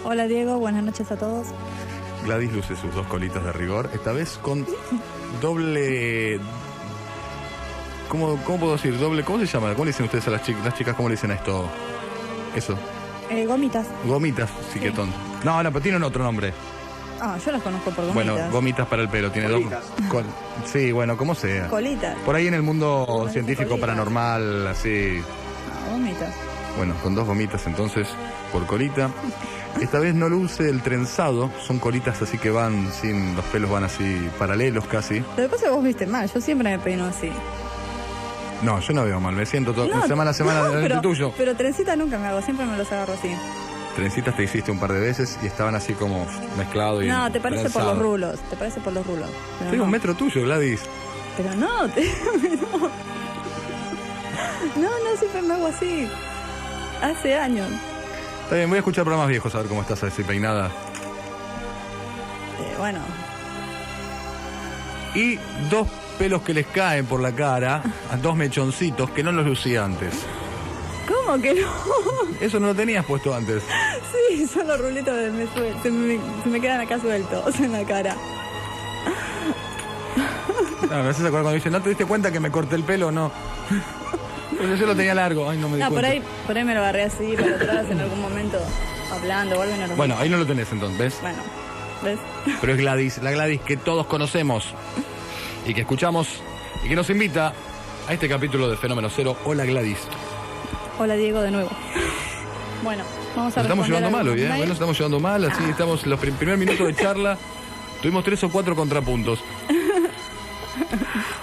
Hola Diego, buenas noches a todos. Gladys luce sus dos colitas de rigor, esta vez con doble... ¿Cómo puedo decir? Doble, ¿cómo se llama? ¿Cómo le dicen ustedes a las chicas? ¿Cómo le dicen a esto? Eso. Gomitas. Gomitas, chiquetón. No, pero tienen otro nombre. Ah, yo las conozco por gomitas. Bueno, gomitas para el pelo, tiene colitas. Sí, bueno, como sea. Colitas. Por ahí en el mundo científico colitas. paranormal, así. Ah, gomitas. Bueno, con dos gomitas entonces, por colita. Esta vez no luce el trenzado, son colitas así que van sin, los pelos van así paralelos casi. Lo que pasa es que vos viste mal, yo siempre me peino así. No, yo no veo mal, me siento semana a semana delante tuyo. Pero trencita nunca me hago, siempre me los agarro así. Trencitas te hiciste un par de veces y estaban así como mezclados y No, te parece trenzado. por los rulos, pero Estoy no. un metro tuyo, Gladys. Pero no, no, siempre me hago así. Hace años. Está bien, voy a escuchar programas viejos a ver cómo estás así peinada. Bueno. Y dos pelos que les caen por la cara, a dos mechoncitos que no los lucía antes. ¿Cómo que no? Eso no lo tenías puesto antes. Sí, son los rulitos se me quedan acá sueltos en la cara. No, me haces acordar cuando dicen, ¿no te diste cuenta que me corté el pelo? No. Pero yo lo tenía largo, ay, no me di cuenta. Por ahí me lo agarré así, para atrás, en algún momento, hablando o algo normal. Bueno, ahí no lo tenés entonces, ¿ves? Bueno, ¿ves? Pero es Gladys, la Gladys que todos conocemos y que escuchamos y que nos invita a este capítulo de Fenómeno Cero. Hola Gladys. Hola Diego, de nuevo. Bueno, vamos a Nos estamos llevando mal hoy, ¿eh? Hoy nos estamos llevando mal, así estamos los primer minutos de charla. Tuvimos 3 o 4 contrapuntos.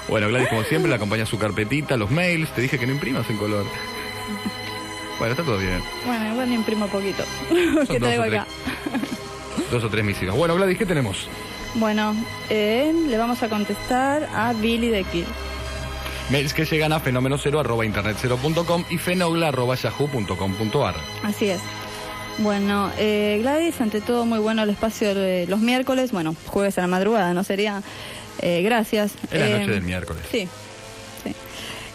Bueno, Gladys, como siempre, le acompaña su carpetita, los mails. Te dije que no imprimas en color. Bueno, está todo bien. Bueno, igual me imprimo poquito. ¿Qué traigo acá? 2 o 3 mísicas. Bueno, Gladys, ¿qué tenemos? Bueno, le vamos a contestar a Billy de Kid. Mails que llegan a fenomenocero@internetcero.com y fenogla@yahoo.com.ar. Así es. Bueno, Gladys, ante todo muy bueno el espacio de los miércoles, bueno, jueves a la madrugada, ¿no sería? Gracias. Es la noche del miércoles. Sí.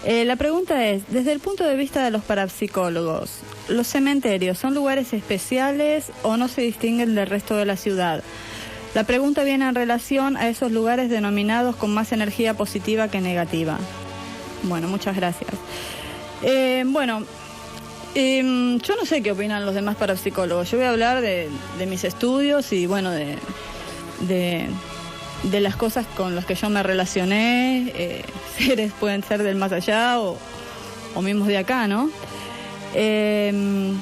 La pregunta es, desde el punto de vista de los parapsicólogos, ¿los cementerios son lugares especiales o no se distinguen del resto de la ciudad? La pregunta viene en relación a esos lugares denominados con más energía positiva que negativa. Bueno, muchas gracias. Yo no sé qué opinan los demás parapsicólogos. Yo voy a hablar de mis estudios y, bueno, de las cosas con las que yo me relacioné. Seres pueden ser del más allá o mismos de acá, ¿no? En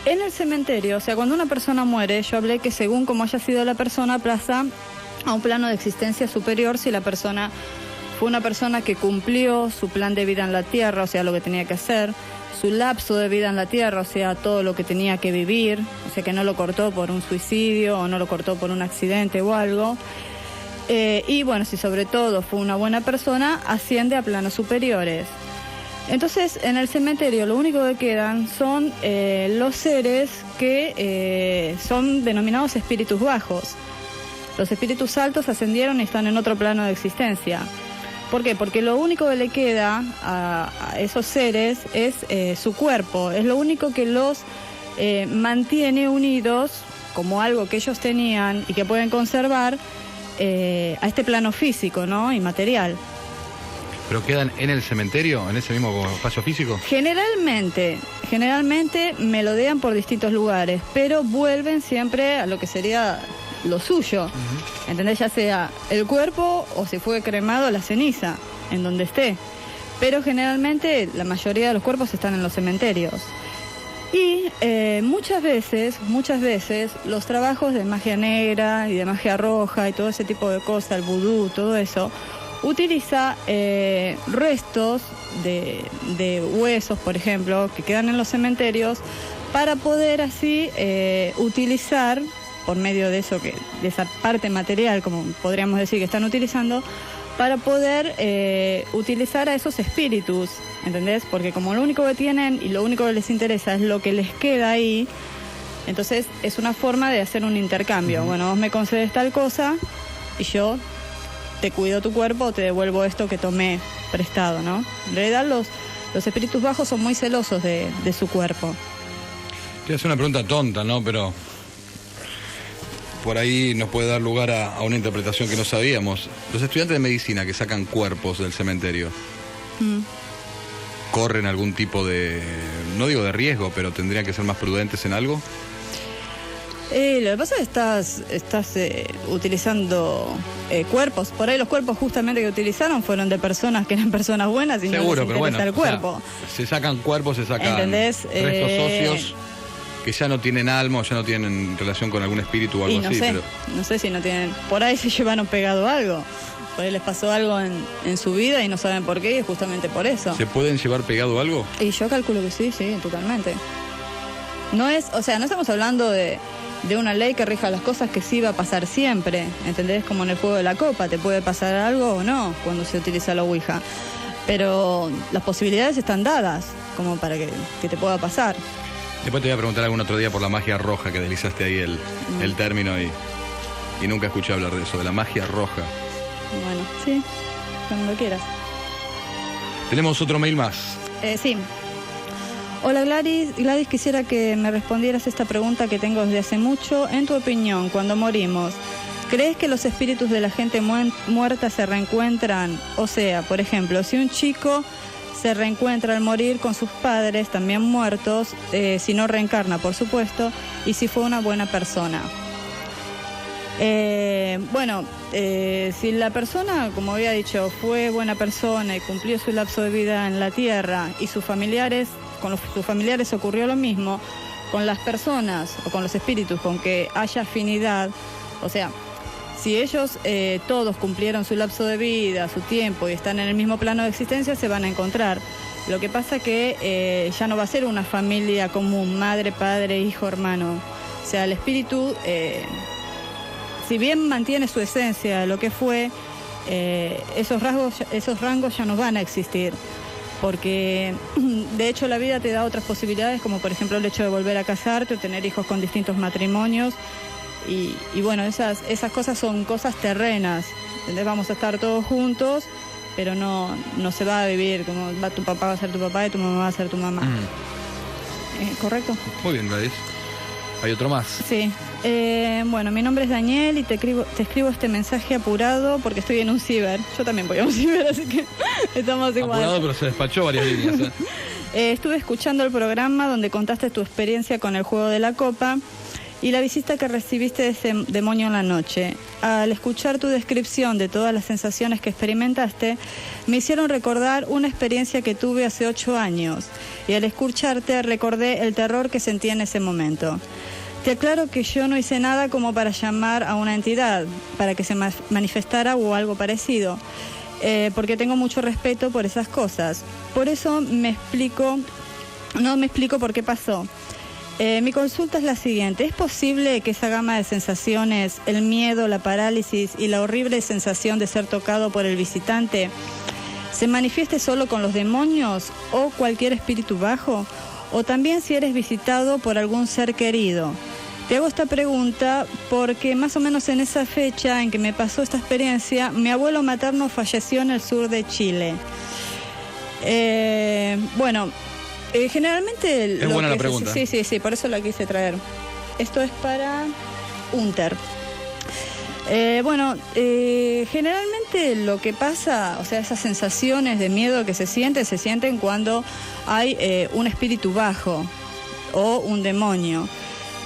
el cementerio, o sea, cuando una persona muere, yo hablé que según como haya sido la persona, pasa a un plano de existencia superior si la persona fue una persona que cumplió su plan de vida en la tierra, o sea, lo que tenía que hacer, su lapso de vida en la tierra, o sea, todo lo que tenía que vivir, o sea, que no lo cortó por un suicidio o no lo cortó por un accidente o algo. Y bueno, si sobre todo fue una buena persona, asciende a planos superiores. Entonces, en el cementerio lo único que quedan son los seres que son denominados espíritus bajos. Los espíritus altos ascendieron y están en otro plano de existencia. ¿Por qué? Porque lo único que le queda a esos seres es su cuerpo. Es lo único que los mantiene unidos como algo que ellos tenían y que pueden conservar a este plano físico, ¿no? Y material. ¿Pero quedan en el cementerio, en ese mismo espacio físico? Generalmente melodean por distintos lugares, pero vuelven siempre a lo que sería lo suyo. ¿Entendés? Ya sea el cuerpo o si fue cremado, la ceniza, en donde esté. Pero generalmente la mayoría de los cuerpos están en los cementerios. Y muchas veces, los trabajos de magia negra y de magia roja y todo ese tipo de cosas, el vudú, todo eso, utiliza restos de huesos, por ejemplo, que quedan en los cementerios, para poder así utilizar, por medio de eso, de esa parte material, como podríamos decir que están utilizando, para poder utilizar a esos espíritus, ¿entendés? Porque como lo único que tienen y lo único que les interesa es lo que les queda ahí, entonces es una forma de hacer un intercambio. Bueno, vos me concedes tal cosa y yo te cuido tu cuerpo o te devuelvo esto que tomé prestado, ¿no? En realidad los espíritus bajos son muy celosos de su cuerpo. Te voy a hacer una pregunta tonta, ¿no? Pero por ahí nos puede dar lugar a una interpretación que no sabíamos. Los estudiantes de medicina que sacan cuerpos del cementerio, ¿corren algún tipo de, no digo de riesgo, pero tendrían que ser más prudentes en algo? Lo que pasa es que estás utilizando cuerpos. Por ahí los cuerpos justamente que utilizaron fueron de personas que eran personas buenas y seguro, no les interesa el cuerpo. O sea, se sacan cuerpos, se sacan ¿entendés? Restos óseos que ya no tienen alma o ya no tienen relación con algún espíritu o algo así. No sé si no tienen... Por ahí se llevaron pegado algo. Por ahí les pasó algo en su vida y no saben por qué, y es justamente por eso. ¿Se pueden llevar pegado algo? Y yo calculo que sí, totalmente. No estamos hablando de una ley que rija las cosas que sí va a pasar siempre, ¿entendés? Como en el juego de la copa, te puede pasar algo o no cuando se utiliza la ouija, pero las posibilidades están dadas como para que te pueda pasar. Después te voy a preguntar algún otro día por la magia roja, que deslizaste ahí el término y nunca escuché hablar de eso, de la magia roja. Bueno, sí, cuando quieras. Tenemos otro mail más. Sí. Hola Gladys, quisiera que me respondieras esta pregunta que tengo desde hace mucho. En tu opinión, cuando morimos, ¿crees que los espíritus de la gente muerta se reencuentran? O sea, por ejemplo, si un chico se reencuentra al morir con sus padres, también muertos, si no reencarna, por supuesto, y si fue una buena persona. Si la persona, como había dicho, fue buena persona y cumplió su lapso de vida en la tierra y sus familiares... Con sus familiares ocurrió lo mismo, con las personas o con los espíritus con que haya afinidad, o sea, si ellos todos cumplieron su lapso de vida, su tiempo y están en el mismo plano de existencia, se van a encontrar. Lo que pasa que ya no va a ser una familia común, madre, padre, hijo, hermano. O sea, el espíritu, si bien mantiene su esencia, lo que fue, esos rangos ya no van a existir. Porque de hecho la vida te da otras posibilidades, como por ejemplo el hecho de volver a casarte o tener hijos con distintos matrimonios. Y bueno, esas cosas son cosas terrenas. ¿Entendés? Vamos a estar todos juntos, pero no se va a vivir como tu papá va a ser tu papá y tu mamá va a ser tu mamá. ¿Correcto? Muy bien, Gladys. ¿Hay otro más? Sí. Mi nombre es Daniel y te escribo este mensaje apurado porque estoy en un ciber. Yo también voy a un ciber, así que estamos igual. Apurado, pero se despachó varias líneas. Estuve escuchando el programa donde contaste tu experiencia con el juego de la copa y la visita que recibiste de ese demonio en la noche. Al escuchar tu descripción de todas las sensaciones que experimentaste, me hicieron recordar una experiencia que tuve hace 8 años. Y al escucharte recordé el terror que sentí en ese momento. Te aclaro que yo no hice nada como para llamar a una entidad, para que se manifestara o algo parecido, porque tengo mucho respeto por esas cosas. Por eso no me explico por qué pasó. Mi consulta es la siguiente: ¿es posible que esa gama de sensaciones, el miedo, la parálisis y la horrible sensación de ser tocado por el visitante, se manifieste solo con los demonios o cualquier espíritu bajo? O también si eres visitado por algún ser querido. Te hago esta pregunta porque más o menos en esa fecha en que me pasó esta experiencia, mi abuelo materno falleció en el sur de Chile. Generalmente... Es buena la pregunta. Sí, por eso la quise traer. Esto es para Unter. Generalmente lo que pasa, o sea, esas sensaciones de miedo que se sienten cuando hay un espíritu bajo o un demonio.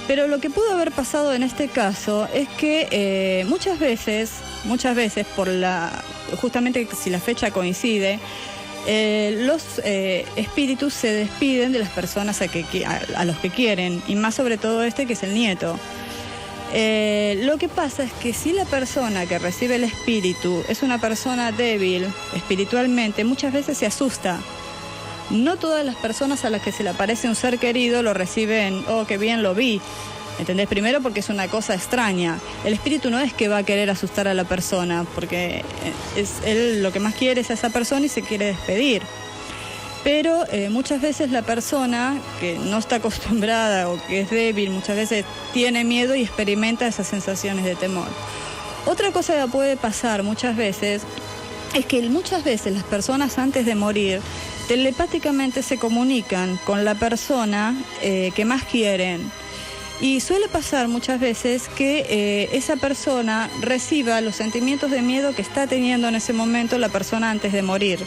Pero lo que pudo haber pasado en este caso es que muchas veces, justamente si la fecha coincide, los espíritus se despiden de las personas a los que quieren, y más sobre todo que es el nieto. Lo que pasa es que si la persona que recibe el espíritu es una persona débil espiritualmente, muchas veces se asusta. No todas las personas a las que se le aparece un ser querido lo reciben, oh, qué bien lo vi. ¿Entendés? Primero porque es una cosa extraña. El espíritu no es que va a querer asustar a la persona, porque él lo que más quiere es a esa persona y se quiere despedir. Pero muchas veces la persona que no está acostumbrada o que es débil, muchas veces tiene miedo y experimenta esas sensaciones de temor. Otra cosa que puede pasar muchas veces es que muchas veces las personas antes de morir telepáticamente se comunican con la persona que más quieren. Y suele pasar muchas veces que esa persona reciba los sentimientos de miedo que está teniendo en ese momento la persona antes de morir.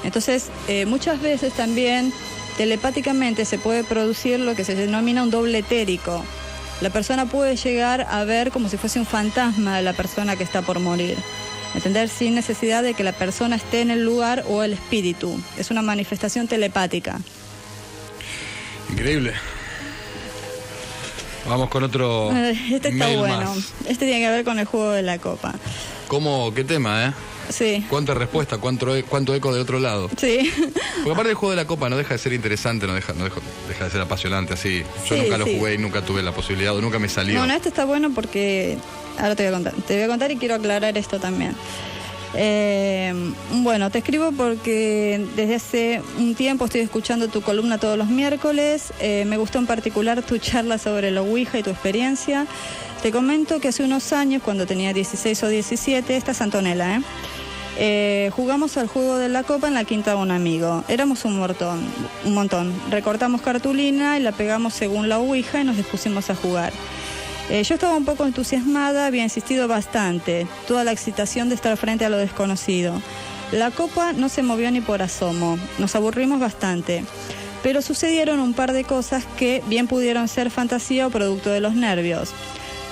Entonces, muchas veces también telepáticamente se puede producir lo que se denomina un doble etérico. La persona puede llegar a ver como si fuese un fantasma de la persona que está por morir. ¿Entender? Sin necesidad de que la persona esté en el lugar o el espíritu. Es una manifestación telepática. Increíble. Vamos con otro. Este está mail bueno. más. Este tiene que ver con el juego de la copa. ¿Cómo? ¿Qué tema, Sí. ¿Cuánta respuesta? ¿Cuánto eco de otro lado? Sí. Porque aparte el juego de la copa no deja de ser interesante, no deja de ser apasionante así. Yo Sí, nunca lo sí. jugué y nunca tuve la posibilidad, o nunca me salió. Bueno, este está bueno porque ahora te voy a contar. Te voy a contar y quiero aclarar esto también. Bueno, te escribo porque desde hace un tiempo estoy escuchando tu columna todos los miércoles. Me gustó en particular tu charla sobre la Ouija y tu experiencia. Te comento que hace unos años, cuando tenía 16 o 17, esta es Antonella, jugamos al juego de la copa en la quinta de un amigo. Éramos un montón. Recortamos cartulina y la pegamos según la Ouija y nos dispusimos a jugar. Yo estaba un poco entusiasmada, había insistido bastante, toda la excitación de estar frente a lo desconocido. La copa no se movió ni por asomo, nos aburrimos bastante, pero sucedieron un par de cosas que bien pudieron ser fantasía o producto de los nervios.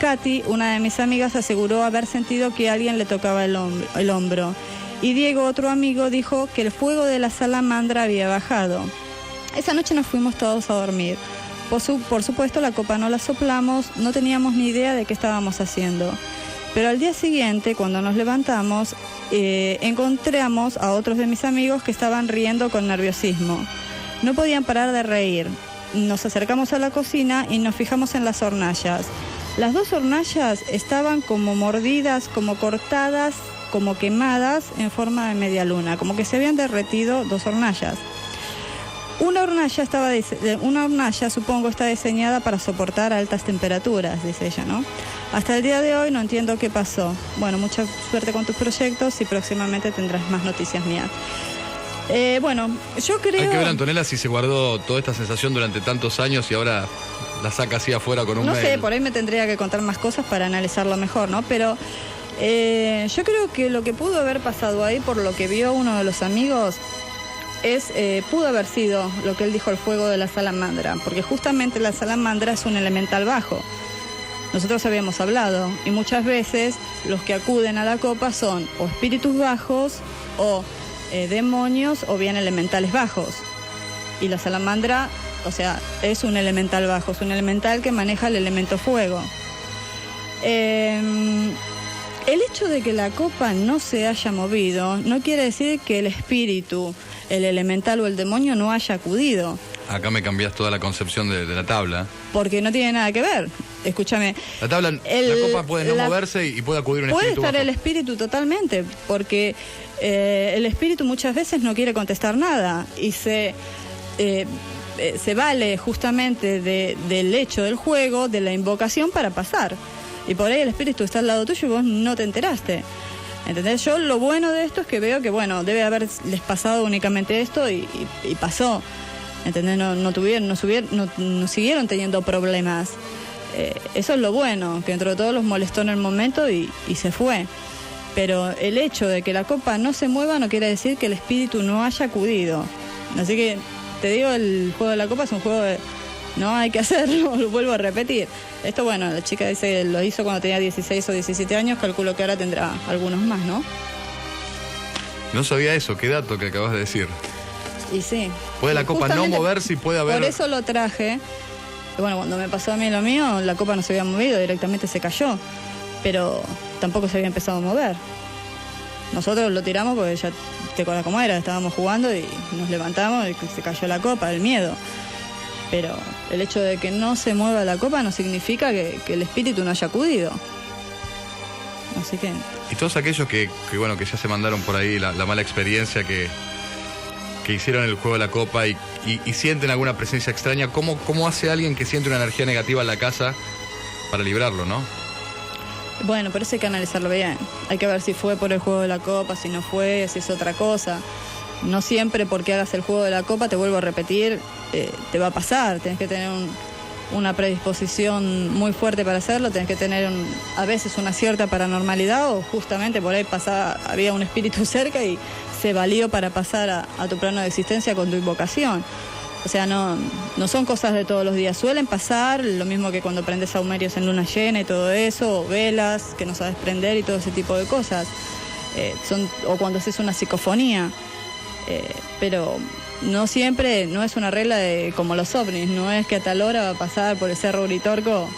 Katy, una de mis amigas, aseguró haber sentido que alguien le tocaba el hombro, y Diego, otro amigo, dijo que el fuego de la salamandra había bajado. Esa noche nos fuimos todos a dormir. Por supuesto, la copa no la soplamos, no teníamos ni idea de qué estábamos haciendo. Pero al día siguiente, cuando nos levantamos, encontramos a otros de mis amigos que estaban riendo con nerviosismo. No podían parar de reír. Nos acercamos a la cocina y nos fijamos en las hornallas. Las dos hornallas estaban como mordidas, como cortadas, como quemadas en forma de media luna, como que se habían derretido dos hornallas. Una hornalla, supongo, está diseñada para soportar altas temperaturas, dice ella, ¿no? Hasta el día de hoy no entiendo qué pasó. Bueno, mucha suerte con tus proyectos y próximamente tendrás más noticias mías. Bueno, yo creo... Hay que ver, Antonella, si se guardó toda esta sensación durante tantos años y ahora la saca así afuera con un No mail. sé, por ahí me tendría que contar más cosas para analizarlo mejor, ¿no? Pero yo creo que lo que pudo haber pasado ahí, por lo que vio uno de los amigos... pudo haber sido lo que él dijo, el fuego de la salamandra, porque justamente la salamandra es un elemental bajo. Nosotros habíamos hablado, y muchas veces los que acuden a la copa son o espíritus bajos, o demonios, o bien elementales bajos. Y la salamandra, o sea, es un elemental bajo, es un elemental que maneja el elemento fuego. El hecho de que la copa no se haya movido no quiere decir que el espíritu, el elemental o el demonio no haya acudido. Acá me cambiás toda la concepción de la tabla. Porque no tiene nada que ver. Escúchame. La tabla, la copa puede no moverse y puede acudir un puede espíritu estar bajo. el espíritu totalmente, porque el espíritu muchas veces no quiere contestar nada y se vale justamente del hecho del juego, de la invocación para pasar. Y por ahí el espíritu está al lado tuyo y vos no te enteraste. ¿Entendés? Yo lo bueno de esto es que veo que, bueno, debe haberles pasado únicamente esto y pasó. ¿Entendés? No siguieron teniendo problemas. Eso es lo bueno, que dentro de todo los molestó en el momento y se fue. Pero el hecho de que la copa no se mueva no quiere decir que el espíritu no haya acudido. Así que, te digo, el juego de la copa es un juego de... No hay que hacerlo, lo vuelvo a repetir. Esto, bueno, la chica dice que lo hizo cuando tenía 16 o 17 años, calculo que ahora tendrá algunos más, ¿no? No sabía eso, qué dato que acabas de decir. Y sí. Puede la copa no Justamente moverse y puede haber... Por eso lo traje. Y bueno, cuando me pasó a mí lo mío, la copa no se había movido, directamente se cayó. Pero tampoco se había empezado a mover. Nosotros lo tiramos porque ya te acuerdas cómo era, estábamos jugando y nos levantamos y se cayó la copa, el miedo. Pero el hecho de que no se mueva la copa no significa que el espíritu no haya acudido. Así que... Y todos aquellos que ya se mandaron por ahí la mala experiencia que hicieron el juego de la copa y sienten alguna presencia extraña, ¿cómo hace alguien que siente una energía negativa en la casa para librarlo, no? Bueno, pero eso hay que analizarlo bien. Hay que ver si fue por el juego de la copa, si no fue, si es otra cosa. No siempre porque hagas el juego de la copa, te vuelvo a repetir, te va a pasar. Tenés que tener una predisposición muy fuerte para hacerlo, tenés que tener a veces una cierta paranormalidad o justamente por ahí había un espíritu cerca y se valió para pasar a tu plano de existencia con tu invocación. O sea, no son cosas de todos los días, suelen pasar, lo mismo que cuando prendes saumerios en luna llena y todo eso, o velas que no sabes prender y todo ese tipo de cosas, o cuando haces una psicofonía, pero no siempre, no es una regla como los ovnis, no es que a tal hora va a pasar por el Cerro Uritorco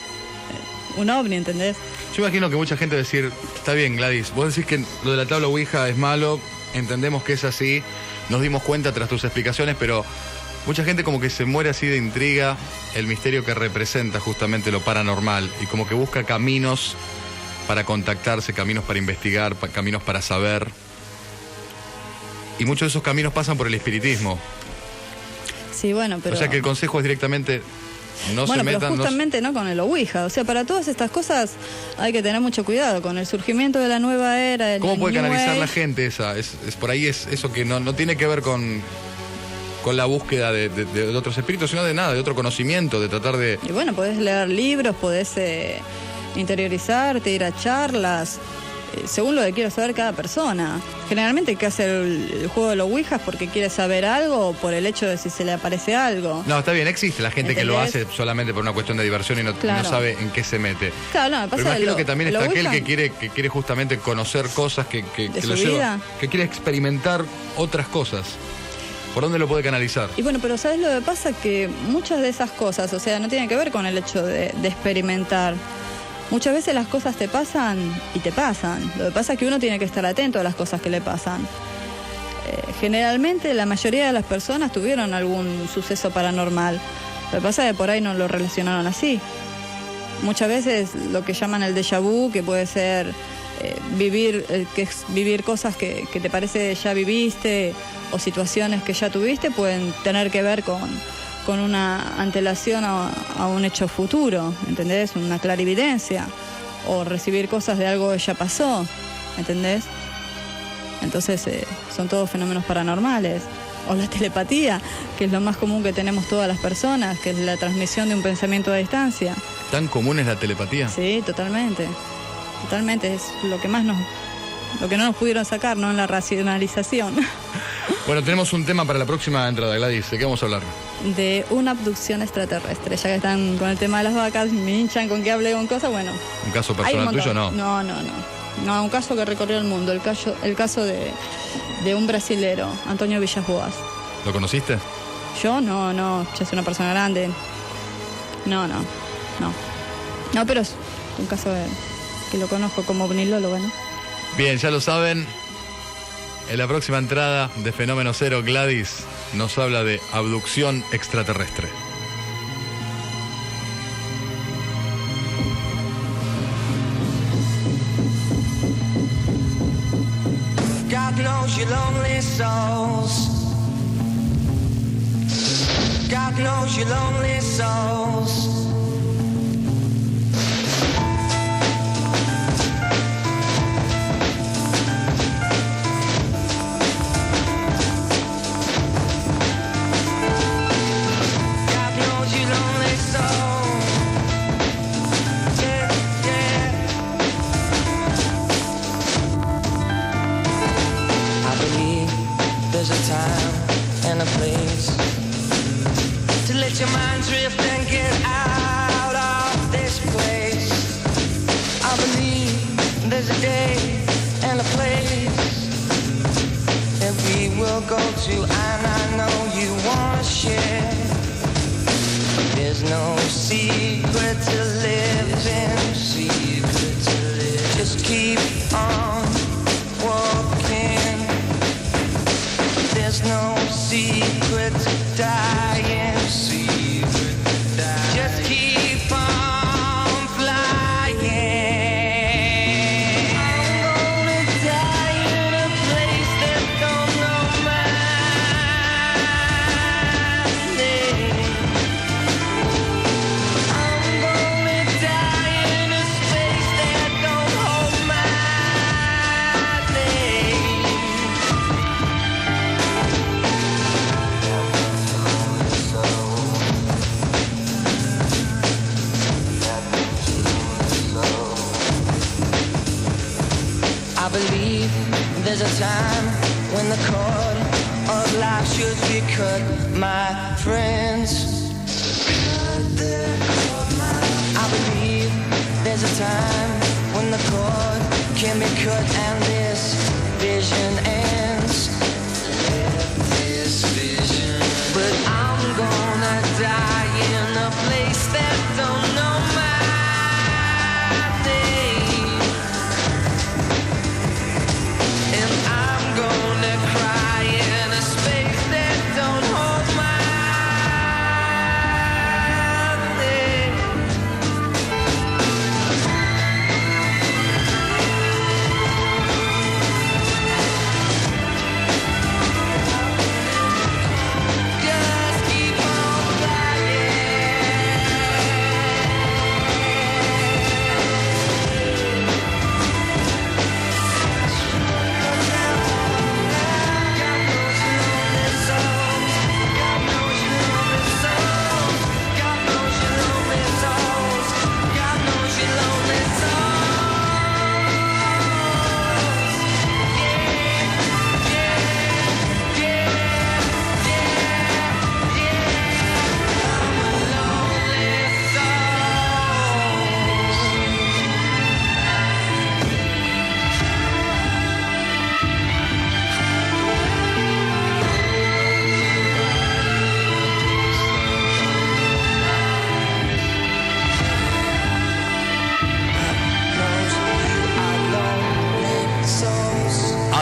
un ovni, ¿entendés? Yo imagino que mucha gente va a decir, está bien Gladys, vos decís que lo de la tabla Ouija es malo, entendemos que es así, nos dimos cuenta tras tus explicaciones, pero mucha gente como que se muere así de intriga el misterio que representa justamente lo paranormal y como que busca caminos para contactarse, caminos para investigar, caminos para saber. Y muchos de esos caminos pasan por el espiritismo. Sí, bueno, pero... O sea que el consejo es directamente no se metan... Pero justamente no con el Ouija. O sea, para todas estas cosas hay que tener mucho cuidado. Con el surgimiento de la nueva era... ¿Cómo puede canalizar la gente esa? Es por ahí es eso que no tiene que ver con la búsqueda de otros espíritus, sino de nada, de otro conocimiento, de tratar de... Y bueno, podés leer libros, podés interiorizarte, ir a charlas... según lo que quiera saber cada persona. Generalmente el que hace el juego de los Ouijas porque quiere saber algo o por el hecho de si se le aparece algo. No, está bien, existe la gente que lo hace solamente por una cuestión de diversión y no sabe en qué se mete. Claro, no, me pasa. Pero imagino que también está aquel que quiere justamente conocer cosas, que lo lleva, que quiere experimentar otras cosas. ¿Por dónde lo puede canalizar? Y bueno, pero ¿sabes lo que pasa? Que muchas de esas cosas, o sea, no tienen que ver con el hecho de experimentar. Muchas veces las cosas te pasan y te pasan. Lo que pasa es que uno tiene que estar atento a las cosas que le pasan. Generalmente la mayoría de las personas tuvieron algún suceso paranormal. Lo que pasa es que por ahí no lo relacionaron así. Muchas veces lo que llaman el déjà vu, que puede ser vivir cosas que te parece ya viviste o situaciones que ya tuviste, pueden tener que ver con una antelación a un hecho futuro, ¿entendés? Una clarividencia, o recibir cosas de algo que ya pasó, ¿entendés? Entonces son todos fenómenos paranormales. O la telepatía, que es lo más común que tenemos todas las personas, que es la transmisión de un pensamiento a distancia. ¿Tan común es la telepatía? Sí, totalmente. Totalmente, es lo que no nos pudieron sacar, ¿no? En la racionalización. Bueno, tenemos un tema para la próxima entrada, Gladys. ¿De qué vamos a hablar? De una abducción extraterrestre. Ya que están con el tema de las vacas, me hinchan con que hable con cosas, bueno. ¿Un caso personal tuyo no? No, un caso que recorrió el mundo. El caso de un brasilero, Antonio Villas Boas. ¿Lo conociste? Yo no, ya soy una persona grande. No, pero es un caso que lo conozco como ovnilólogo, ¿no? Bien, ya lo saben. En la próxima entrada de Fenómeno Cero, Gladys nos habla de abducción extraterrestre. God knows your lonely souls. God knows your lonely souls. There's a time and a place to let your mind drift and get out of this place. I believe there's a day and a place that we will go to, and I know you wanna share. There's no secret to live in, just keep on walking. There's no secret to dying. Just keep on flying. I'm gonna die in a place that don't know man. I believe there's a time when the cord of life should be cut, my friends. I believe there's a time when the cord can be cut and this vision ends. But I'm gonna die in a place that don't know my name. And I'm gonna cry in a space that don't hold my name. Just keep on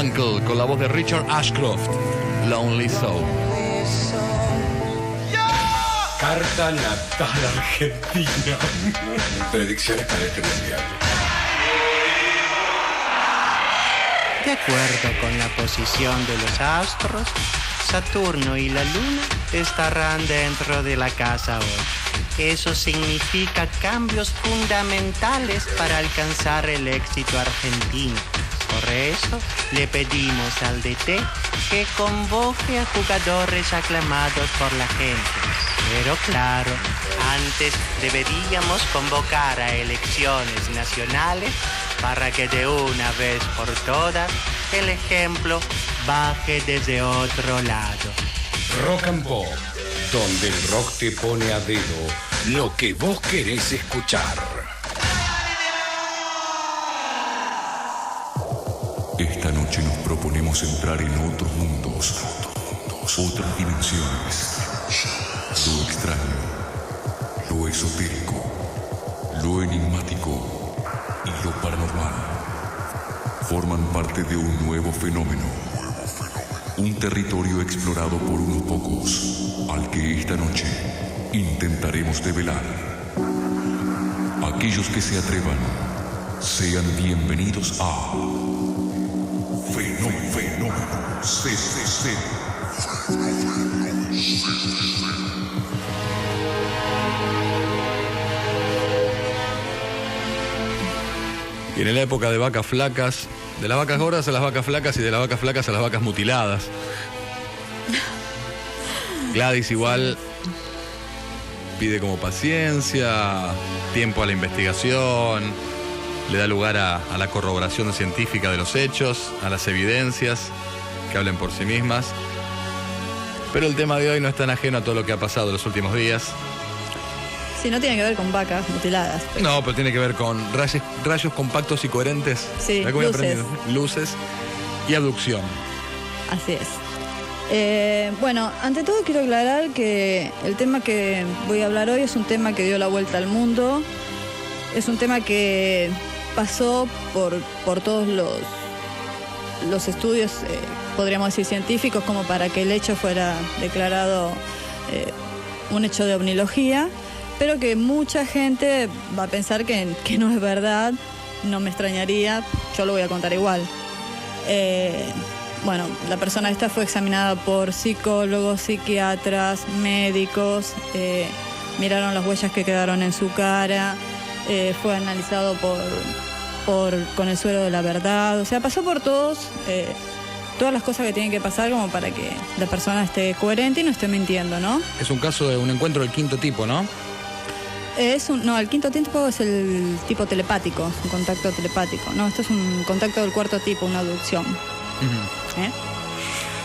Uncle, con la voz de Richard Ashcroft, Lonely Soul. Carta natal argentina. Predicciones para este mundial. De acuerdo con la posición de los astros, Saturno y la Luna estarán dentro de la casa 8. Eso significa cambios fundamentales para alcanzar el éxito argentino. Por eso, le pedimos al DT que convoque a jugadores aclamados por la gente. Pero claro, antes deberíamos convocar a elecciones nacionales para que de una vez por todas el ejemplo baje desde otro lado. Rock and Pop, donde el rock te pone a dedo lo que vos querés escuchar. Esta noche nos proponemos entrar en otros mundos, otras dimensiones. Lo extraño, lo esotérico, lo enigmático y lo paranormal forman parte de un nuevo fenómeno. Un territorio explorado por unos pocos, al que esta noche intentaremos develar. Aquellos que se atrevan, sean bienvenidos a Fenómeno CCC. Y en la época de vacas flacas, de las vacas gordas a las vacas flacas y de las vacas flacas a las vacas mutiladas. Gladys igual pide como paciencia, tiempo a la investigación, le da lugar a la corroboración científica de los hechos, a las evidencias que hablen por sí mismas. Pero el tema de hoy no es tan ajeno a todo lo que ha pasado en los últimos días. Sí, no tiene que ver con vacas mutiladas. No, pero tiene que ver con rayos compactos y coherentes. Sí, Mirá cómo he luces. aprendido. Luces y abducción. Así es. Bueno, ante todo quiero aclarar que el tema que voy a hablar hoy es un tema que dio la vuelta al mundo. Es un tema que pasó por todos los estudios, podríamos decir, científicos, como para que el hecho fuera declarado un hecho de ovnilogía, pero que mucha gente va a pensar que no es verdad. No me extrañaría, yo lo voy a contar igual. Bueno, la persona esta fue examinada por psicólogos, psiquiatras, médicos, miraron las huellas que quedaron en su cara, fue analizado con el suero de la verdad, o sea, pasó por todas las cosas que tienen que pasar como para que la persona esté coherente y no esté mintiendo, ¿no? Es un caso de un encuentro del quinto tipo, ¿no? No, el quinto tipo es el tipo telepático, un contacto telepático. No, esto es un contacto del cuarto tipo, una abducción.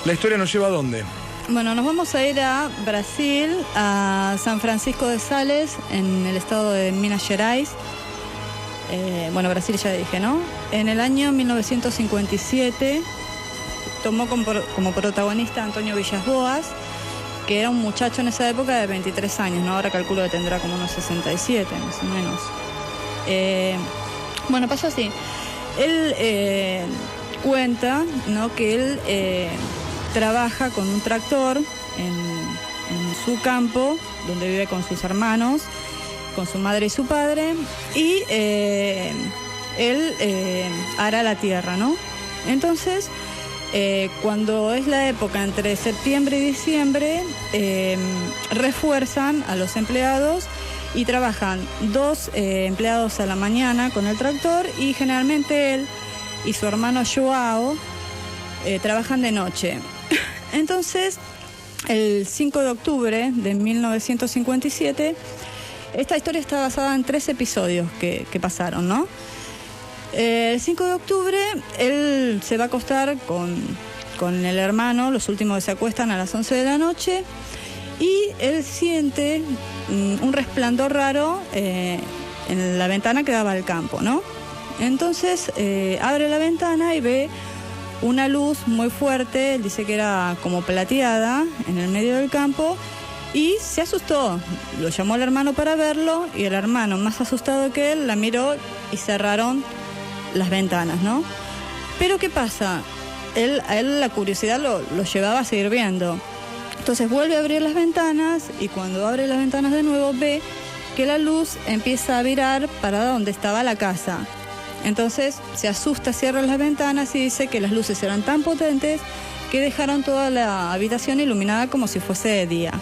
¿La historia nos lleva a dónde? Bueno, nos vamos a ir a Brasil, a San Francisco de Sales, en el estado de Minas Gerais. Brasil ya dije, ¿no? En el año 1957 tomó como protagonista a Antonio Villas Boas, que era un muchacho en esa época de 23 años, ¿no? Ahora calculo que tendrá como unos 67, más o menos. Pasó así. Él cuenta, ¿no?, que él trabaja con un tractor en su campo, donde vive con sus hermanos, con su madre y su padre, y él ara la tierra, ¿no? Entonces, cuando es la época entre septiembre y diciembre, refuerzan a los empleados y trabajan 2 empleados a la mañana con el tractor, y generalmente él y su hermano Joao trabajan de noche. Entonces, el 5 de octubre de 1957, esta historia está basada en 3 episodios que pasaron, ¿no? El 5 de octubre, él se va a acostar con el hermano, los últimos que se acuestan a las 11 de la noche, y él siente un resplandor raro en la ventana que daba al campo, ¿no? Entonces abre la ventana y ve una luz muy fuerte, él dice que era como plateada, en el medio del campo, y se asustó. Lo llamó al hermano para verlo, y el hermano, más asustado que él, la miró y cerraron las ventanas, ¿no? Pero ¿qué pasa? A él la curiosidad lo llevaba a seguir viendo. Entonces vuelve a abrir las ventanas, y cuando abre las ventanas de nuevo ve que la luz empieza a virar para donde estaba la casa. Entonces se asusta, cierra las ventanas y dice que las luces eran tan potentes que dejaron toda la habitación iluminada como si fuese de día.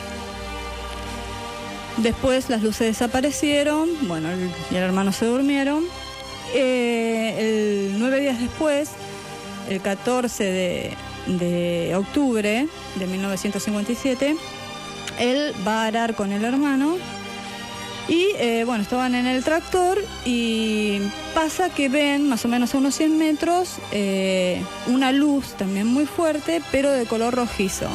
Después las luces desaparecieron, él y el hermano se durmieron. 9 días después, el 14 de octubre de 1957, él va a arar con el hermano y estaban en el tractor, y pasa que ven más o menos a unos 100 metros una luz también muy fuerte, pero de color rojizo.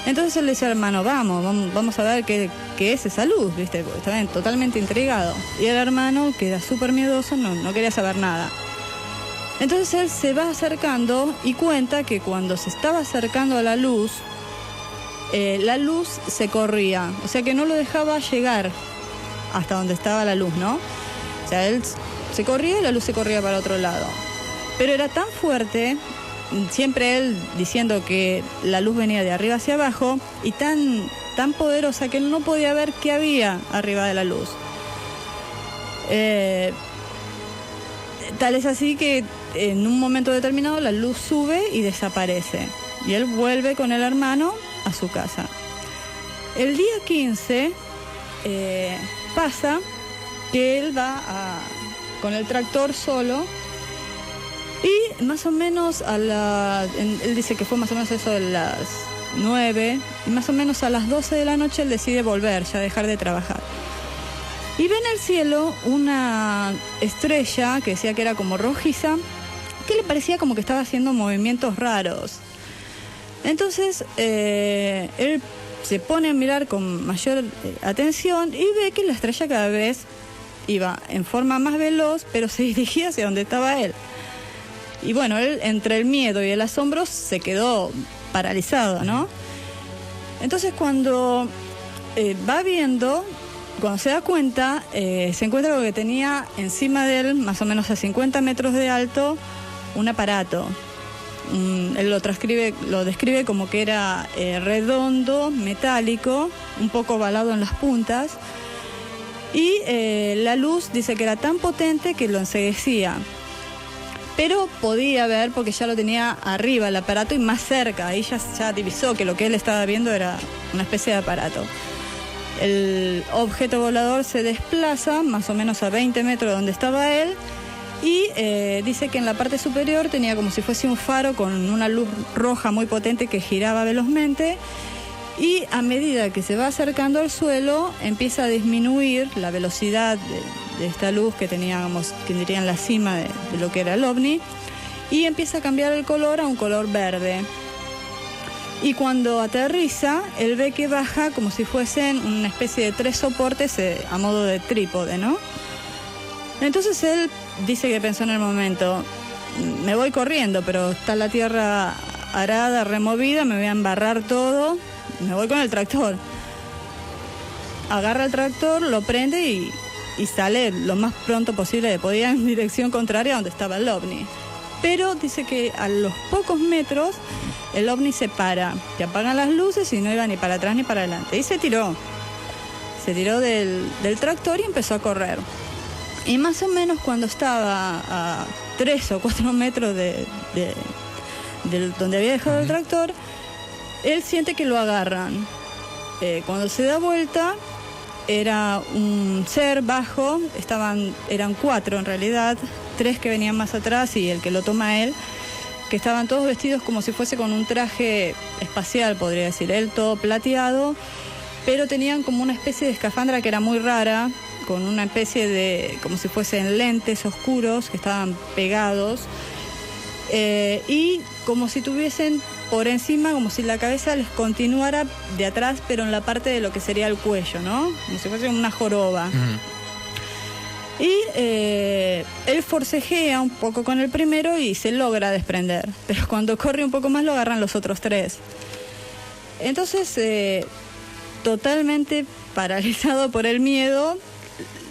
Entonces él le dice al hermano, vamos a ver qué es esa luz, ¿viste? Porque estaba totalmente intrigado. Y el hermano queda súper miedoso, no quería saber nada. Entonces él se va acercando y cuenta que cuando se estaba acercando a la luz se corría. O sea que no lo dejaba llegar hasta donde estaba la luz, ¿no? O sea, él se corría y la luz se corría para otro lado. Pero era tan fuerte, siempre él diciendo que la luz venía de arriba hacia abajo, y tan poderosa que él no podía ver qué había arriba de la luz. Tal es así que en un momento determinado la luz sube y desaparece, y él vuelve con el hermano a su casa. El día 15 pasa que él va con el tractor solo, y más o menos él dice que fue más o menos eso de las 9, y más o menos a las 12 de la noche él decide volver, ya dejar de trabajar. Y ve en el cielo una estrella que decía que era como rojiza, que le parecía como que estaba haciendo movimientos raros. Entonces él se pone a mirar con mayor atención y ve que la estrella cada vez iba en forma más veloz, pero se dirigía hacia donde estaba él. Y él, entre el miedo y el asombro, se quedó paralizado, ¿no? Entonces cuando va viendo, cuando se da cuenta, se encuentra con que tenía encima de él, más o menos a 50 metros de alto, un aparato. Él lo describe como que era redondo, metálico, un poco ovalado en las puntas, y la luz dice que era tan potente que lo enceguecía. Pero podía ver, porque ya lo tenía arriba el aparato y más cerca, ahí ya divisó que lo que él estaba viendo era una especie de aparato. El objeto volador se desplaza más o menos a 20 metros de donde estaba él, y dice que en la parte superior tenía como si fuese un faro con una luz roja muy potente que giraba velozmente, y a medida que se va acercando al suelo empieza a disminuir la velocidad de esta luz que teníamos, que diría en la cima de lo que era el ovni, y empieza a cambiar el color a un color verde. Y cuando aterriza, él ve que baja como si fuesen una especie de 3 soportes a modo de trípode, ¿no? Entonces él dice que pensó en el momento, me voy corriendo, pero está la tierra arada, removida, me voy a embarrar todo, me voy con el tractor. Agarra el tractor, lo prende y sale lo más pronto posible, podía en dirección contraria a donde estaba el ovni. Pero dice que a los pocos metros el ovni se para, que apagan las luces y no iba ni para atrás ni para adelante. Y se tiró del tractor y empezó a correr. Y más o menos cuando estaba a 3 o 4 metros de donde había dejado el tractor, él siente que lo agarran. Cuando se da vuelta, era un ser bajo, eran 4 en realidad, 3 que venían más atrás y el que lo toma él, que estaban todos vestidos como si fuese con un traje espacial, podría decir, él todo plateado, pero tenían como una especie de escafandra que era muy rara, con una especie de, como si fuesen lentes oscuros que estaban pegados, y como si tuviesen por encima, como si la cabeza les continuara de atrás, pero en la parte de lo que sería el cuello, ¿no? Como si fuese una joroba. Y él forcejea un poco con el primero y se logra desprender, pero cuando corre un poco más lo agarran los otros 3. Entonces, totalmente paralizado por el miedo.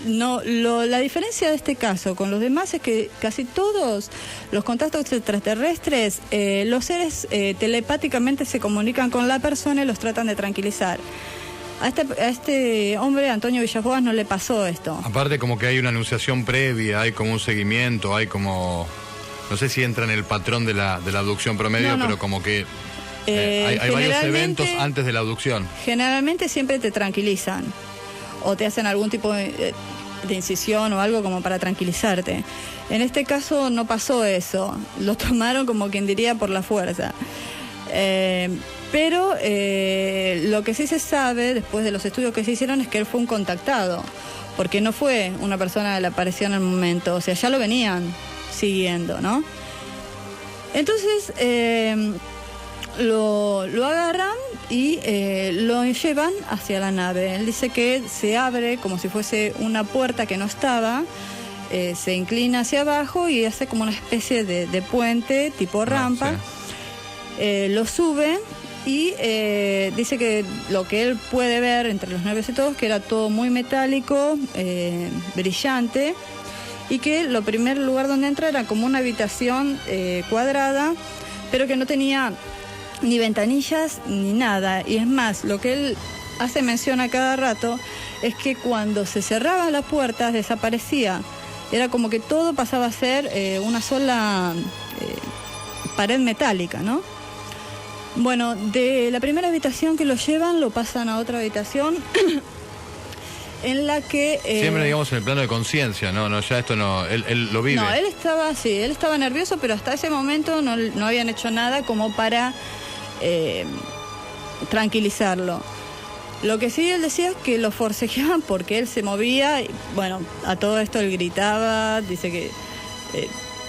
La diferencia de este caso con los demás es que casi todos los contactos extraterrestres, los seres telepáticamente se comunican con la persona y los tratan de tranquilizar. A este hombre, Antonio Villaboas, no le pasó esto. Aparte como que hay una anunciación previa, hay como un seguimiento, hay como... No sé si entra en el patrón de la abducción promedio, no. Pero como que hay varios eventos antes de la abducción. Generalmente siempre te tranquilizan o te hacen algún tipo de incisión o algo como para tranquilizarte. En este caso no pasó eso, lo tomaron como quien diría por la fuerza. Pero lo que sí se sabe después de los estudios que se hicieron es que él fue un contactado, porque no fue una persona que le apareció en el momento, o sea, ya lo venían siguiendo, ¿no? Entonces lo agarran y lo llevan hacia la nave. Él dice que se abre como si fuese una puerta que no estaba, se inclina hacia abajo y hace como una especie de puente tipo rampa. Sí. Lo sube y dice que lo que él puede ver entre los nervios y todo, que era todo muy metálico, brillante, y que el primer lugar donde entra era como una habitación cuadrada, pero que no tenía ni ventanillas ni nada. Y es más, lo que él hace mención a cada rato es que cuando se cerraban las puertas desaparecía. Era como que todo pasaba a ser una sola pared metálica, ¿no? Bueno, de la primera habitación que lo llevan, lo pasan a otra habitación en la que... siempre, digamos, en el plano de conciencia, ¿no? Ya esto no... Él lo vive. No, él estaba nervioso, pero hasta ese momento no habían hecho nada como para tranquilizarlo. Lo que sí él decía es que lo forcejeaban porque él se movía y, bueno, a todo esto él gritaba, dice que...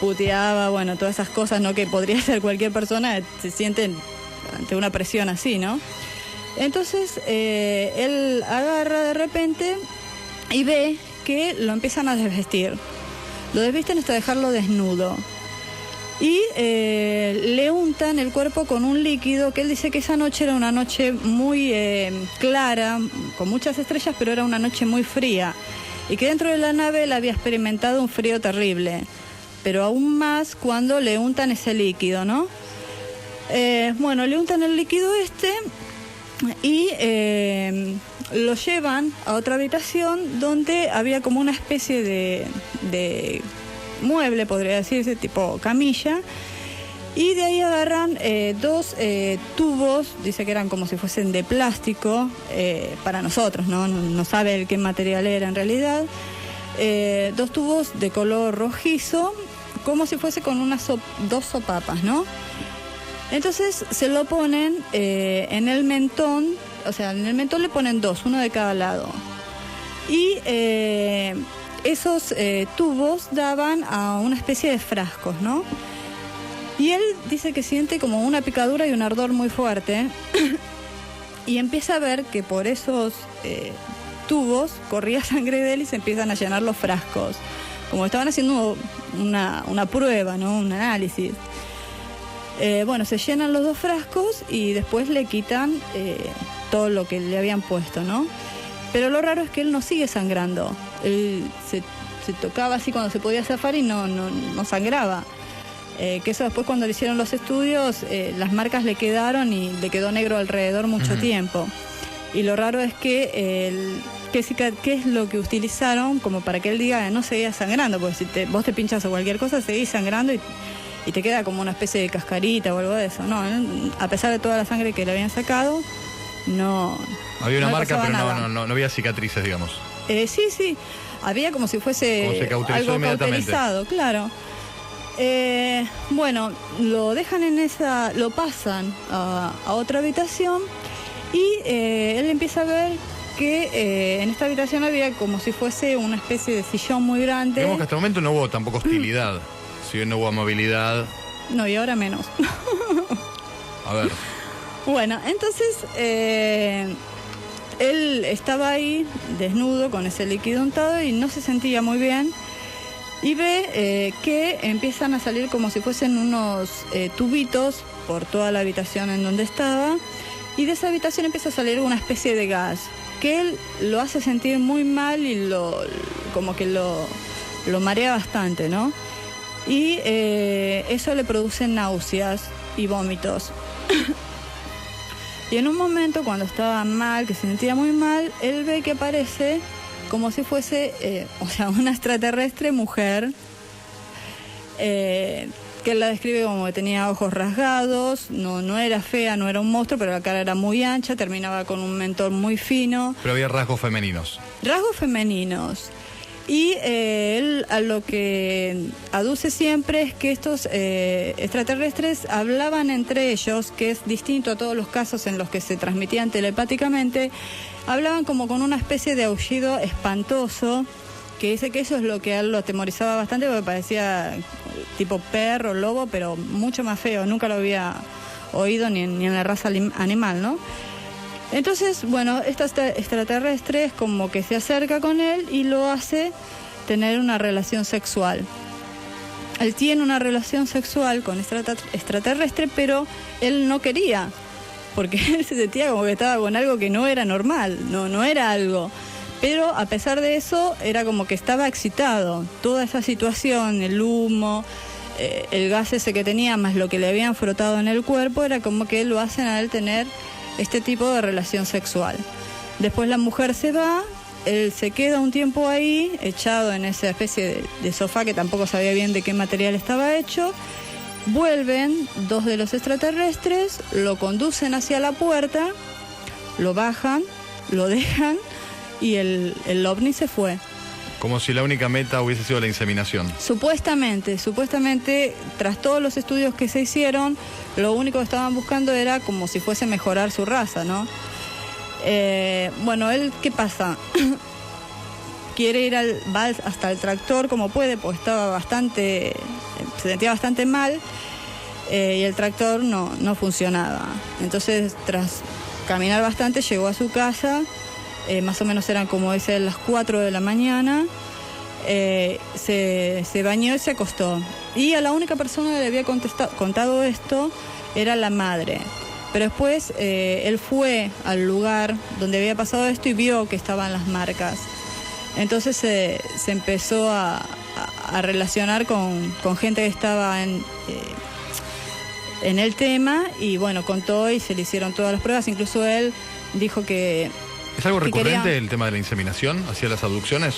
puteaba, bueno, todas esas cosas, ¿no? Que podría ser cualquier persona, se sienten ante una presión así, ¿no? Entonces, él agarra de repente y ve que lo empiezan a desvestir. Lo desvisten hasta dejarlo desnudo. Y le untan el cuerpo con un líquido que él dice que esa noche era una noche muy clara, con muchas estrellas, pero era una noche muy fría. Y que dentro de la nave él había experimentado un frío terrible. Pero aún más cuando le untan ese líquido, ¿no? Bueno, le untan el líquido y lo llevan a otra habitación donde había como una especie de mueble, podría decirse, tipo camilla, y de ahí agarran 2 tubos, dice que eran como si fuesen de plástico, para nosotros, ¿no? No sabe el qué material era en realidad, 2 tubos de color rojizo, como si fuese con 2 sopapas, ¿no? Entonces se lo ponen en el mentón o sea, en el mentol le ponen 2, uno de cada lado. Y esos tubos daban a una especie de frascos, ¿no? Y él dice que siente como una picadura y un ardor muy fuerte y empieza a ver que por esos tubos corría sangre de él y se empiezan a llenar los frascos. Como estaban haciendo una prueba, ¿no? Un análisis. Bueno, se llenan los 2 frascos y después le quitan todo lo que le habían puesto, ¿no? Pero lo raro es que él no sigue sangrando. Él se tocaba así cuando se podía zafar y no sangraba. Que eso después cuando le hicieron los estudios, las marcas le quedaron y le quedó negro alrededor mucho tiempo. Y lo raro es que qué es lo que utilizaron como para que él diga no seguía sangrando, porque si vos te pinchas o cualquier cosa, seguís sangrando y te queda como una especie de cascarita o algo de eso. No, él, a pesar de toda la sangre que le habían sacado, no. Había una marca, pero nada. no había cicatrices, digamos. Sí, había como si fuese Como se cauterizó algo inmediatamente. cauterizado, claro. Bueno, lo dejan lo pasan a otra habitación y él empieza a ver que en esta habitación había como si fuese una especie de sillón muy grande. Digamos que hasta el momento no hubo tampoco hostilidad, si bien no hubo amabilidad. No, y ahora menos. A ver. Bueno, entonces él estaba ahí desnudo con ese líquido untado y no se sentía muy bien. Y ve que empiezan a salir como si fuesen unos tubitos por toda la habitación en donde estaba. Y de esa habitación empieza a salir una especie de gas que él lo hace sentir muy mal y como que lo marea bastante, ¿no? Y eso le produce náuseas y vómitos. Y en un momento, cuando estaba mal, que se sentía muy mal, él ve que aparece como si fuese, una extraterrestre mujer, que él la describe como que tenía ojos rasgados, no era fea, no era un monstruo, pero la cara era muy ancha, terminaba con un mentón muy fino. Pero había rasgos femeninos. Rasgos femeninos. Y él a lo que aduce siempre es que estos extraterrestres hablaban entre ellos, que es distinto a todos los casos en los que se transmitían telepáticamente. Hablaban como con una especie de aullido espantoso, que dice que eso es lo que a él lo atemorizaba bastante, porque parecía tipo perro, lobo, pero mucho más feo. Nunca lo había oído ni en la raza animal, ¿no? Entonces, bueno, esta extraterrestre es como que se acerca con él y lo hace tener una relación sexual. Él tiene una relación sexual con extraterrestre, pero él no quería, porque él se sentía como que estaba con algo que no era normal, no era algo. Pero a pesar de eso, era como que estaba excitado. Toda esa situación, el humo, el gas ese que tenía, más lo que le habían frotado en el cuerpo, era como que lo hacen a él tener este tipo de relación sexual. Después la mujer se va, él se queda un tiempo ahí, echado en esa especie de sofá que tampoco sabía bien de qué material estaba hecho. Vuelven 2 de los extraterrestres, lo conducen hacia la puerta, lo bajan, lo dejan y el ovni se fue. Como si la única meta hubiese sido la inseminación. Supuestamente, tras todos los estudios que se hicieron, lo único que estaban buscando era como si fuese mejorar su raza, ¿no? Bueno, él, ¿qué pasa? Quiere va hasta el tractor como puede, porque se sentía bastante mal, y el tractor no funcionaba. Entonces, tras caminar bastante, llegó a su casa. Más o menos eran, como dice, las 4 de la mañana, se bañó y se acostó. Y a la única persona que le había contado esto era la madre. Pero después él fue al lugar donde había pasado esto y vio que estaban las marcas. Entonces se empezó a relacionar con gente que estaba en el tema y bueno, contó y se le hicieron todas las pruebas. Incluso él dijo que... ¿Es algo recurrente el tema de la inseminación hacia las abducciones?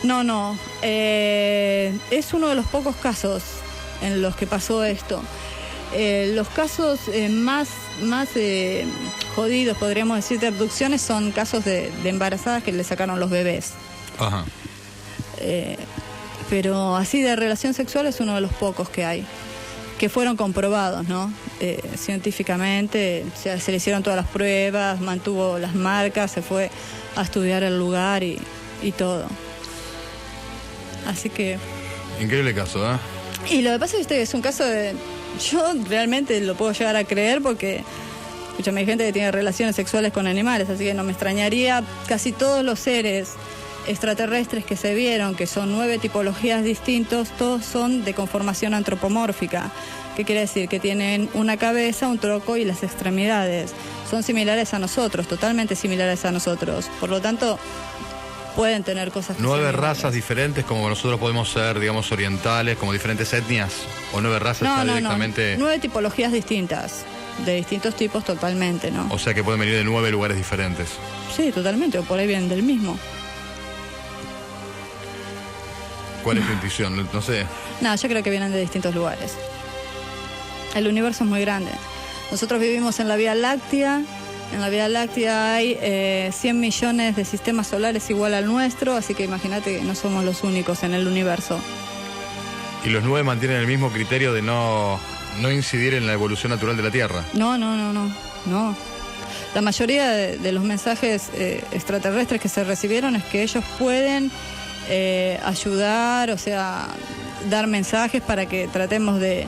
No. Es uno de los pocos casos en los que pasó esto. Los casos más jodidos, podríamos decir, de abducciones son casos de embarazadas que le sacaron los bebés. Ajá. Pero así de relación sexual es uno de los pocos que hay. que fueron comprobados, ¿no? Científicamente, o sea, se le hicieron todas las pruebas, mantuvo las marcas, se fue a estudiar el lugar y todo. Así que... Increíble caso, ¿eh? Y lo que pasa es que es un caso de... Yo realmente lo puedo llegar a creer porque... Escúchame, hay gente que tiene relaciones sexuales con animales, así que no me extrañaría. Casi todos los seres extraterrestres que se vieron, que son 9 tipologías distintos, todos son de conformación antropomórfica. ¿Qué quiere decir? Que tienen una cabeza, un tronco y las extremidades. Son similares a nosotros, totalmente similares a nosotros. Por lo tanto, pueden tener cosas... 9 razas diferentes, como nosotros podemos ser, digamos, orientales, como diferentes etnias, o 9 razas ya directamente... 9 tipologías distintas, de distintos tipos totalmente, ¿no? O sea que pueden venir de 9 lugares diferentes. Sí, totalmente, o por ahí vienen del mismo. ¿Cuál es tu intuición? No sé. No, yo creo que vienen de distintos lugares. El universo es muy grande. Nosotros vivimos en la Vía Láctea. En la Vía Láctea hay 100 millones de sistemas solares igual al nuestro, así que imagínate que no somos los únicos en el universo. ¿Y los 9 mantienen el mismo criterio de no incidir en la evolución natural de la Tierra? No. La mayoría de los mensajes extraterrestres que se recibieron es que ellos pueden ayudar, o sea, dar mensajes para que tratemos de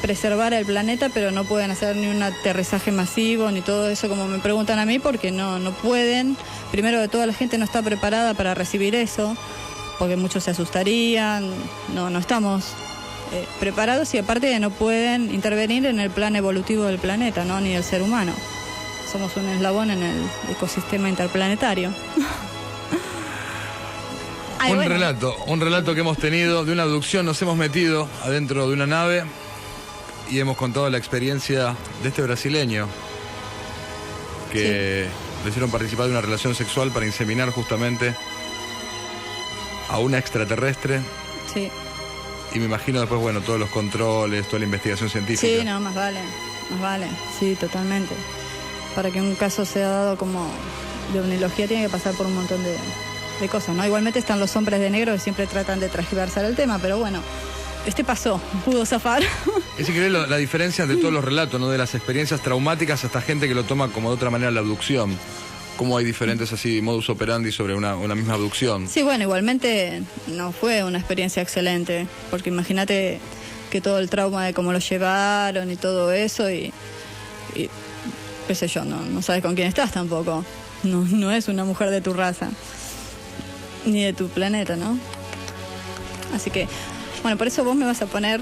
preservar el planeta, pero no pueden hacer ni un aterrizaje masivo ni todo eso como me preguntan a mí, porque no pueden. Primero de todo, la gente no está preparada para recibir eso, porque muchos se asustarían. No estamos preparados, y aparte no pueden intervenir en el plan evolutivo del planeta, ¿no? Ni del ser humano. Somos un eslabón en el ecosistema interplanetario. Ay, un relato que hemos tenido de una abducción. Nos hemos metido adentro de una nave y hemos contado la experiencia de este brasileño que le hicieron participar de una relación sexual para inseminar justamente a una extraterrestre. Sí. Y me imagino después, bueno, todos los controles, toda la investigación científica. Sí, no, más vale. Sí, totalmente. Para que un caso sea dado como de omnilogía tiene que pasar por un montón de cosas, ¿no? Igualmente están los hombres de negro que siempre tratan de transgiversar el tema, pero bueno, pasó, pudo zafar. Es increíble la diferencia entre todos los relatos, ¿no? De las experiencias traumáticas hasta gente que lo toma como de otra manera la abducción. Cómo hay diferentes así modus operandi sobre una misma abducción. Sí, bueno, igualmente no fue una experiencia excelente, porque imagínate que todo el trauma de cómo lo llevaron y todo eso, y qué sé yo, no sabes con quién estás tampoco. No es una mujer de tu raza, ni de tu planeta, ¿no? Así que, bueno, por eso vos me vas a poner...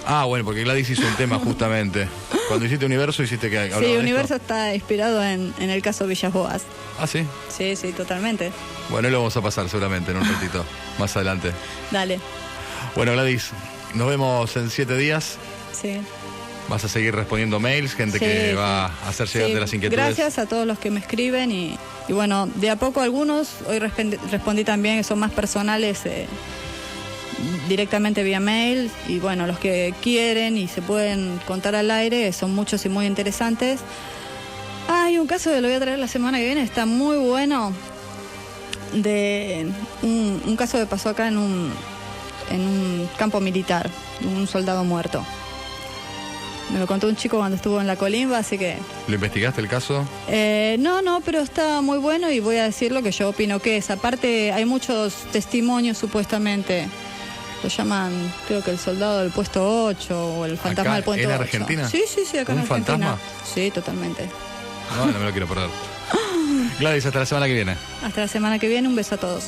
Ah, bueno, porque Gladys hizo un tema justamente. Cuando hiciste Universo, hiciste que... Sí, Universo está inspirado en el caso Villas Boas. ¿Ah, sí? Sí, totalmente. Bueno, y lo vamos a pasar seguramente en un ratito, más adelante. Dale. Bueno, Gladys, nos vemos en 7 días. Sí. Vas a seguir respondiendo mails, gente que va a hacer llegar de las inquietudes. Gracias a todos los que me escriben y bueno, de a poco algunos, hoy respondí también, que son más personales, directamente vía mail, y bueno, los que quieren y se pueden contar al aire, son muchos y muy interesantes. Hay un caso que lo voy a traer la semana que viene, está muy bueno, de un caso que pasó acá en un campo militar, un soldado muerto. Me lo contó un chico cuando estuvo en la colimba, así que... ¿Lo investigaste el caso? No, pero está muy bueno y voy a decir lo que yo opino que es. Aparte, hay muchos testimonios supuestamente. Lo llaman, creo que el soldado del puesto 8 o el fantasma del puesto 8. ¿En Argentina? Sí, acá en Argentina. ¿Un fantasma? Sí, totalmente. No me lo quiero perder. Gladys, hasta la semana que viene. Hasta la semana que viene, un beso a todos.